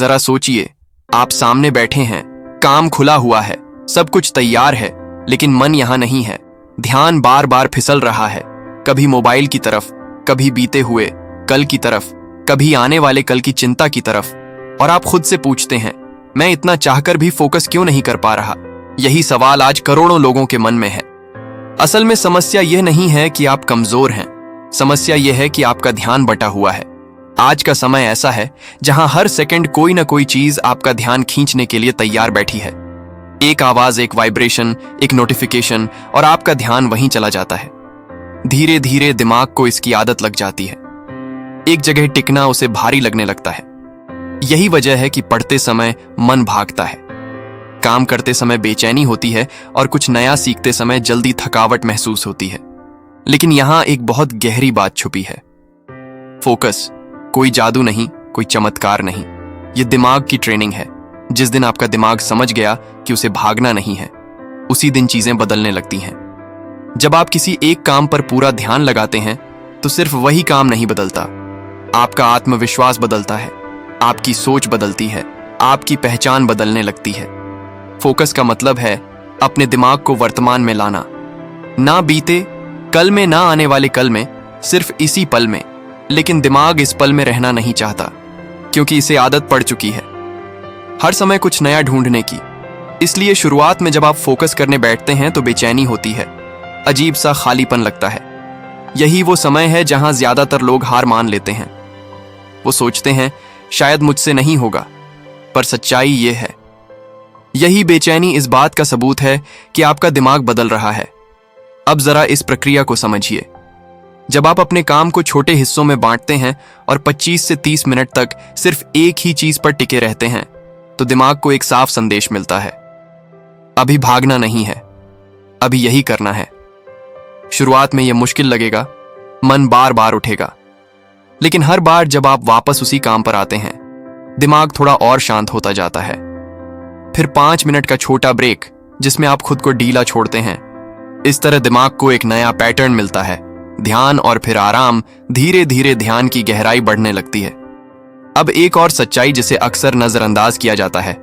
जरा सोचिए, आप सामने बैठे हैं, काम खुला हुआ है, सब कुछ तैयार है, लेकिन मन यहां नहीं है। ध्यान बार बार फिसल रहा है, कभी मोबाइल की तरफ, कभी बीते हुए कल की तरफ, कभी आने वाले कल की चिंता की तरफ। और आप खुद से पूछते हैं, मैं इतना चाहकर भी फोकस क्यों नहीं कर पा रहा? यही सवाल आज करोड़ों लोगों के मन में है। असल में समस्या यह नहीं है कि आप कमजोर हैं, समस्या यह है कि आपका ध्यान बटा हुआ है। आज का समय ऐसा है जहां हर सेकंड कोई ना कोई चीज आपका ध्यान खींचने के लिए तैयार बैठी है। एक आवाज, एक वाइब्रेशन, एक नोटिफिकेशन, और आपका ध्यान वहीं चला जाता है। धीरे धीरे दिमाग को इसकी आदत लग जाती है। एक जगह टिकना उसे भारी लगने लगता है। यही वजह है कि पढ़ते समय मन भागता है, काम करते समय बेचैनी होती है, और कुछ नया सीखते समय जल्दी थकावट महसूस होती है। लेकिन यहां एक बहुत गहरी बात छुपी है। फोकस कोई जादू नहीं, कोई चमत्कार नहीं, यह दिमाग की ट्रेनिंग है। जिस दिन आपका दिमाग समझ गया कि उसे भागना नहीं है, उसी दिन चीजें बदलने लगती हैं। जब आप किसी एक काम पर पूरा ध्यान लगाते हैं तो सिर्फ वही काम नहीं बदलता, आपका आत्मविश्वास बदलता है, आपकी सोच बदलती है, आपकी पहचान बदलने लगती है। फोकस का मतलब है अपने दिमाग को वर्तमान में लाना, ना बीते कल में, ना आने वाले कल में, सिर्फ इसी पल में। लेकिन दिमाग इस पल में रहना नहीं चाहता, क्योंकि इसे आदत पड़ चुकी है हर समय कुछ नया ढूंढने की। इसलिए शुरुआत में जब आप फोकस करने बैठते हैं तो बेचैनी होती है, अजीब सा खालीपन लगता है। यही वो समय है जहां ज्यादातर लोग हार मान लेते हैं। वो सोचते हैं शायद मुझसे नहीं होगा, पर सच्चाई ये है, यही बेचैनी इस बात का सबूत है कि आपका दिमाग बदल रहा है। अब जरा इस प्रक्रिया को समझिए। जब आप अपने काम को छोटे हिस्सों में बांटते हैं और 25 से 30 मिनट तक सिर्फ एक ही चीज पर टिके रहते हैं, तो दिमाग को एक साफ संदेश मिलता है, अभी भागना नहीं है, अभी यही करना है। शुरुआत में यह मुश्किल लगेगा, मन बार बार उठेगा, लेकिन हर बार जब आप वापस उसी काम पर आते हैं, दिमाग थोड़ा और शांत होता जाता है। फिर 5 मिनट का छोटा ब्रेक जिसमें आप खुद को ढीला छोड़ते हैं। इस तरह दिमाग को एक नया पैटर्न मिलता है, ध्यान और फिर आराम। धीरे धीरे ध्यान की गहराई बढ़ने लगती है। अब एक और सच्चाई जिसे अक्सर नजरअंदाज किया जाता है,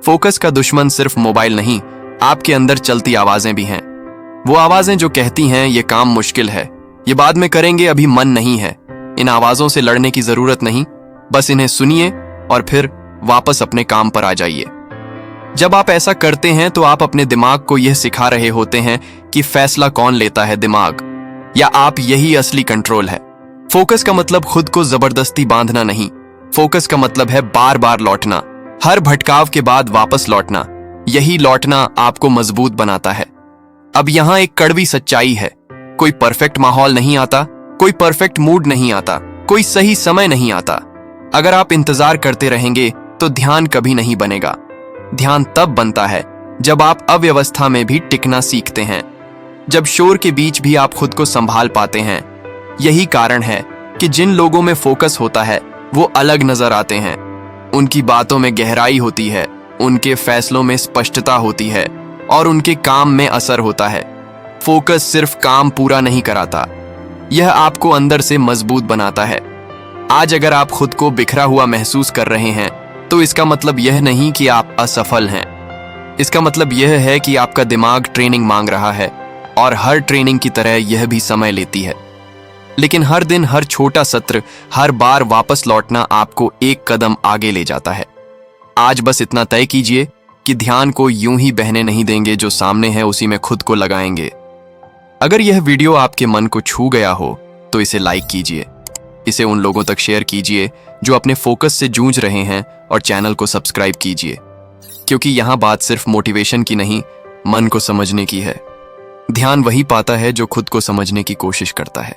फोकस का दुश्मन सिर्फ मोबाइल नहीं, आपके अंदर चलती आवाजें भी हैं। वो आवाजें जो कहती हैं ये काम मुश्किल है, ये बाद में करेंगे, अभी मन नहीं है। इन आवाजों से लड़ने की जरूरत नहीं, बस इन्हें सुनिए और फिर वापस अपने काम पर आ जाइए। जब आप ऐसा करते हैं तो आप अपने दिमाग को यह सिखा रहे होते हैं कि फैसला कौन लेता है, दिमाग या आप? यही असली कंट्रोल है। फोकस का मतलब खुद को जबरदस्ती बांधना नहीं, फोकस का मतलब है बार बार लौटना, हर भटकाव के बाद वापस लौटना। यही लौटना आपको मजबूत बनाता है। अब यहां एक कड़वी सच्चाई है, कोई परफेक्ट माहौल नहीं आता, कोई परफेक्ट मूड नहीं आता, कोई सही समय नहीं आता। अगर आप इंतजार करते रहेंगे तो ध्यान कभी नहीं बनेगा। ध्यान तब बनता है जब आप अव्यवस्था में भी टिकना सीखते हैं, जब शोर के बीच भी आप खुद को संभाल पाते हैं। यही कारण है कि जिन लोगों में फोकस होता है वो अलग नजर आते हैं। उनकी बातों में गहराई होती है, उनके फैसलों में स्पष्टता होती है, और उनके काम में असर होता है। फोकस सिर्फ काम पूरा नहीं कराता, यह आपको अंदर से मजबूत बनाता है। आज अगर आप खुद को बिखरा हुआ महसूस कर रहे हैं तो इसका मतलब यह नहीं कि आप असफल हैं, इसका मतलब यह है कि आपका दिमाग ट्रेनिंग मांग रहा है, और हर ट्रेनिंग की तरह यह भी समय लेती है। लेकिन हर दिन, हर छोटा सत्र, हर बार वापस लौटना आपको एक कदम आगे ले जाता है। आज बस इतना तय कीजिए कि ध्यान को यूं ही बहने नहीं देंगे, जो सामने है उसी में खुद को लगाएंगे। अगर यह वीडियो आपके मन को छू गया हो तो इसे लाइक कीजिए, इसे उन लोगों तक शेयर कीजिए जो अपने फोकस से जूझ रहे हैं, और चैनल को सब्सक्राइब कीजिए, क्योंकि यहां बात सिर्फ मोटिवेशन की नहीं, मन को समझने की है। ध्यान वही पाता है जो खुद को समझने की कोशिश करता है।